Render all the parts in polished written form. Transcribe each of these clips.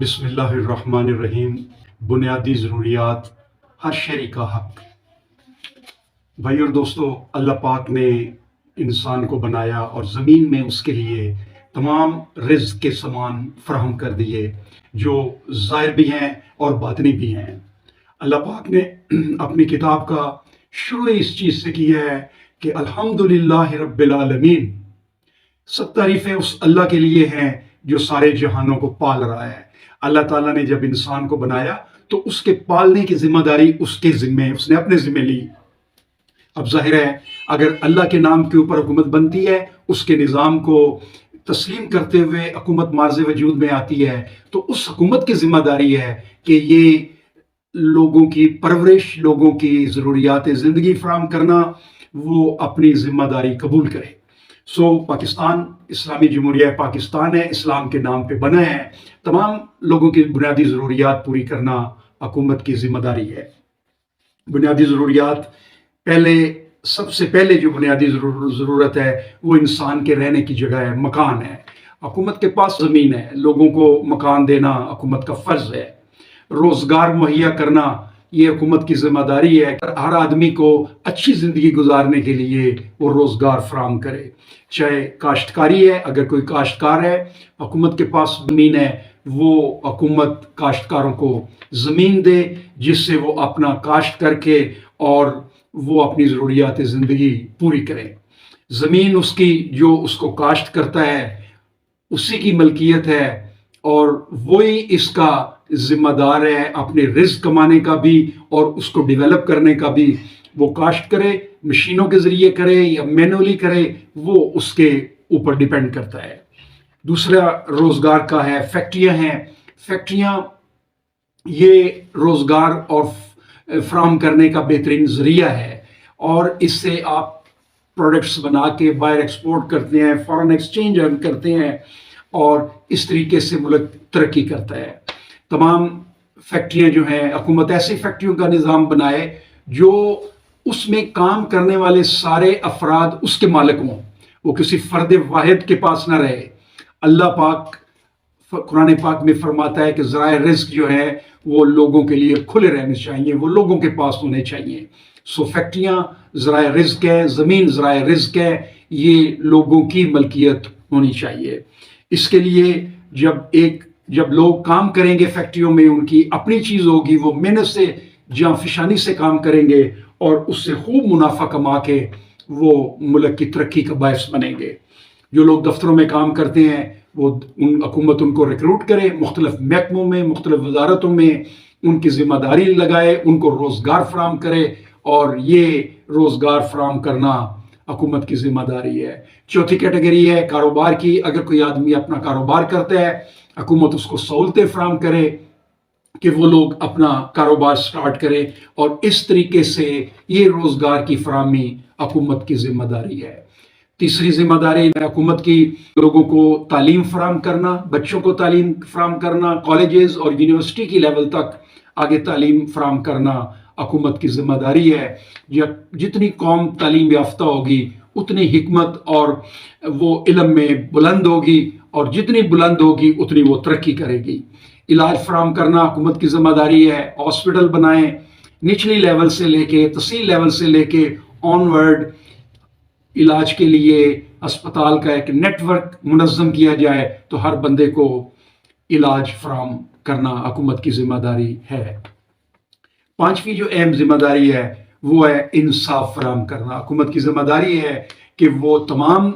بسم اللہ الرحمن الرحیم۔ بنیادی ضروریات، ہر شہری کا حق۔ بھائی اور دوستو، اللہ پاک نے انسان کو بنایا اور زمین میں اس کے لیے تمام رزق کے سامان فراہم کر دیے، جو ظاہر بھی ہیں اور باطنی بھی ہیں۔ اللہ پاک نے اپنی کتاب کا شروع اس چیز سے کیا ہے کہ الحمدللہ رب العالمین، سب تعریفیں اس اللہ کے لیے ہیں جو سارے جہانوں کو پال رہا ہے۔ اللہ تعالیٰ نے جب انسان کو بنایا تو اس کے پالنے کی ذمہ داری اس نے اپنے ذمہ لی۔ اب ظاہر ہے اگر اللہ کے نام کے اوپر حکومت بنتی ہے، اس کے نظام کو تسلیم کرتے ہوئے حکومت مارز وجود میں آتی ہے، تو اس حکومت کی ذمہ داری ہے کہ یہ لوگوں کی پرورش، لوگوں کی ضروریات زندگی فراہم کرنا، وہ اپنی ذمہ داری قبول کرے۔ پاکستان اسلامی جمہوریہ پاکستان ہے، اسلام کے نام پہ بنا ہے۔ تمام لوگوں کی بنیادی ضروریات پوری کرنا حکومت کی ذمہ داری ہے۔ بنیادی ضروریات، سب سے پہلے جو بنیادی ضرورت ہے وہ انسان کے رہنے کی جگہ ہے، مکان ہے۔ حکومت کے پاس زمین ہے، لوگوں کو مکان دینا حکومت کا فرض ہے۔ روزگار مہیا کرنا یہ حکومت کی ذمہ داری ہے، ہر آدمی کو اچھی زندگی گزارنے کے لیے وہ روزگار فراہم کرے۔ چاہے کاشتکاری ہے، اگر کوئی کاشتکار ہے، حکومت کے پاس زمین ہے، وہ حکومت کاشتکاروں کو زمین دے جس سے وہ اپنا کاشت کر کے اور وہ اپنی ضروریات زندگی پوری کرے۔ زمین اس کی، جو اس کو کاشت کرتا ہے، اسی کی ملکیت ہے اور وہی اس کا ذمہ دار ہے اپنے رزق کمانے کا بھی اور اس کو ڈیولپ کرنے کا بھی۔ وہ کاشت کرے، مشینوں کے ذریعے کرے یا مینولی کرے، وہ اس کے اوپر ڈیپینڈ کرتا ہے۔ دوسرا روزگار کا ہے، فیکٹریاں ہیں۔ فیکٹریاں یہ روزگار اور فراہم کرنے کا بہترین ذریعہ ہے، اور اس سے آپ پروڈکٹس بنا کے باہر ایکسپورٹ کرتے ہیں، فارن ایکسچینج ارن کرتے ہیں، اور اس طریقے سے ملک ترقی کرتا ہے۔ تمام فیکٹریاں جو ہیں، حکومت ایسی فیکٹریوں کا نظام بنائے جو اس میں کام کرنے والے سارے افراد اس کے مالک ہوں، وہ کسی فرد واحد کے پاس نہ رہے۔ اللہ پاک قرآن پاک میں فرماتا ہے کہ ذرائع رزق جو ہے وہ لوگوں کے لیے کھلے رہنے چاہیے، وہ لوگوں کے پاس ہونے چاہیے۔ فیکٹریاں ذرائع رزق ہے، زمین ذرائع رزق ہے، یہ لوگوں کی ملکیت ہونی چاہیے۔ اس کے لیے جب لوگ کام کریں گے فیکٹریوں میں، ان کی اپنی چیز ہوگی، وہ محنت سے جاں فشانی سے کام کریں گے اور اس سے خوب منافع کما کے وہ ملک کی ترقی کا باعث بنیں گے۔ جو لوگ دفتروں میں کام کرتے ہیں، حکومت ان کو ریکروٹ کرے، مختلف محکموں میں، مختلف وزارتوں میں ان کی ذمہ داری لگائے، ان کو روزگار فراہم کرے، اور یہ روزگار فراہم کرنا حکومت کی ذمہ داری ہے۔ چوتھی کیٹیگری ہے کاروبار کی۔ اگر کوئی آدمی اپنا کاروبار کرتا ہے، حکومت اس کو سہولتیں فراہم کرے کہ وہ لوگ اپنا کاروبار سٹارٹ کرے، اور اس طریقے سے یہ روزگار کی فراہمی حکومت کی ذمہ داری ہے۔ تیسری ذمہ داری حکومت کی لوگوں کو تعلیم فراہم کرنا، بچوں کو تعلیم فراہم کرنا، کالجز اور یونیورسٹی کی لیول تک آگے تعلیم فراہم کرنا حکومت کی ذمہ داری ہے۔ جتنی قوم تعلیم یافتہ ہوگی اتنی حکمت اور وہ علم میں بلند ہوگی، اور جتنی بلند ہوگی اتنی وہ ترقی کرے گی۔ علاج فراہم کرنا حکومت کی ذمہ داری ہے۔ ہاسپٹل بنائیں، نچلی لیول سے لے کے تحصیل لیول سے لے کے آن ورڈ علاج کے لیے اسپتال کا ایک نیٹ ورک منظم کیا جائے تو ہر بندے کو علاج فراہم کرنا حکومت کی ذمہ داری ہے۔ پانچویں جو اہم ذمہ داری ہے وہ ہے انصاف فراہم کرنا۔ حکومت کی ذمہ داری ہے کہ وہ تمام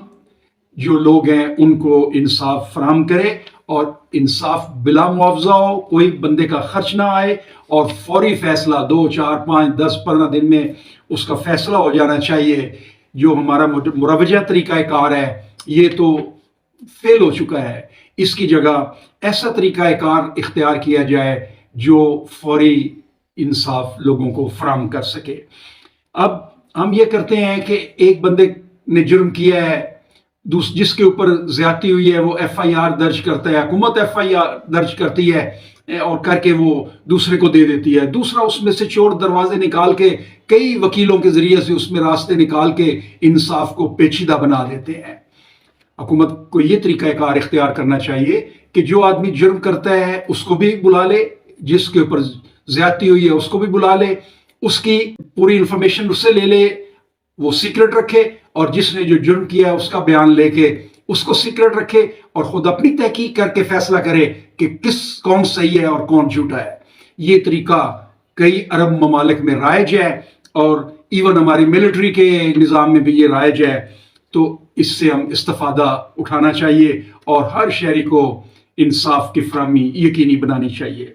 جو لوگ ہیں ان کو انصاف فراہم کرے، اور انصاف بلا معاوضہ ہو، کوئی بندے کا خرچ نہ آئے، اور فوری فیصلہ 2، 4، 5، 10، 15 دن میں اس کا فیصلہ ہو جانا چاہیے۔ جو ہمارا مروجہ طریقہ کار ہے یہ تو فیل ہو چکا ہے، اس کی جگہ ایسا طریقہ کار اختیار کیا جائے جو فوری انصاف لوگوں کو فراہم کر سکے۔ اب ہم یہ کرتے ہیں کہ ایک بندے نے جرم کیا ہے، جس کے اوپر زیادتی ہوئی ہے، وہ ایف آئی آر درج کرتا ہے، حکومت ایف آئی آر درج کرتی ہے اور کر کے وہ دوسرے کو دے دیتی ہے۔ دوسرا اس میں سے چور دروازے نکال کے کئی وکیلوں کے ذریعے سے اس میں راستے نکال کے انصاف کو پیچیدہ بنا دیتے ہیں۔ حکومت کو یہ طریقہ کار اختیار کرنا چاہیے کہ جو آدمی جرم کرتا ہے اس کو بھی بلا لے، جس کے اوپر زیادتی ہوئی ہے اس کو بھی بلا لے، اس کی پوری انفارمیشن اس سے لے لے، وہ سیکرٹ رکھے، اور جس نے جو جرم کیا ہے اس کا بیان لے کے اس کو سیکرٹ رکھے، اور خود اپنی تحقیق کر کے فیصلہ کرے کہ کون صحیح ہے اور کون جھوٹا ہے۔ یہ طریقہ کئی عرب ممالک میں رائج ہے، اور ایون ہماری ملٹری کے نظام میں بھی یہ رائج ہے۔ تو اس سے ہم استفادہ اٹھانا چاہیے اور ہر شہری کو انصاف کی فراہمی یقینی بنانی چاہیے۔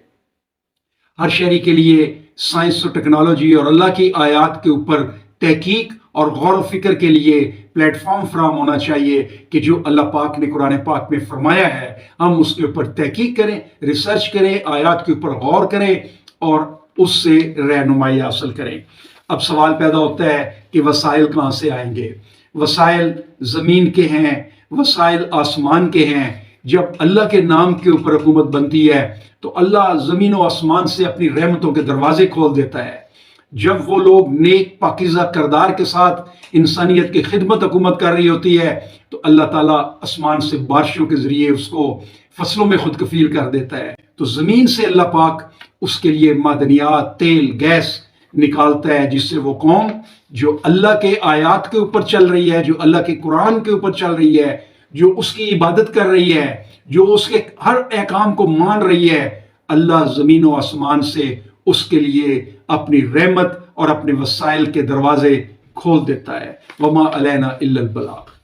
ہر شہری کے لیے سائنس اور ٹیکنالوجی اور اللہ کی آیات کے اوپر تحقیق اور غور و فکر کے لیے پلیٹ فارم فراہم ہونا چاہیے کہ جو اللہ پاک نے قرآن پاک میں فرمایا ہے ہم اس کے اوپر تحقیق کریں، ریسرچ کریں، آیات کے اوپر غور کریں اور اس سے رہنمائی حاصل کریں۔ اب سوال پیدا ہوتا ہے کہ وسائل کہاں سے آئیں گے؟ وسائل زمین کے ہیں، وسائل آسمان کے ہیں۔ جب اللہ کے نام کے اوپر حکومت بنتی ہے تو اللہ زمین و آسمان سے اپنی رحمتوں کے دروازے کھول دیتا ہے۔ جب وہ لوگ نیک پاکیزہ کردار کے ساتھ انسانیت کی خدمت حکومت کر رہی ہوتی ہے تو اللہ تعالیٰ آسمان سے بارشوں کے ذریعے اس کو فصلوں میں خود کفیل کر دیتا ہے۔ تو زمین سے اللہ پاک اس کے لیے معدنیات، تیل، گیس نکالتا ہے، جس سے وہ قوم جو اللہ کے آیات کے اوپر چل رہی ہے، جو اللہ کے قرآن کے اوپر چل رہی ہے، جو اس کی عبادت کر رہی ہے، جو اس کے ہر احکام کو مان رہی ہے، اللہ زمین و آسمان سے اس کے لیے اپنی رحمت اور اپنے وسائل کے دروازے کھول دیتا ہے۔ وما علینا الا البلاغ۔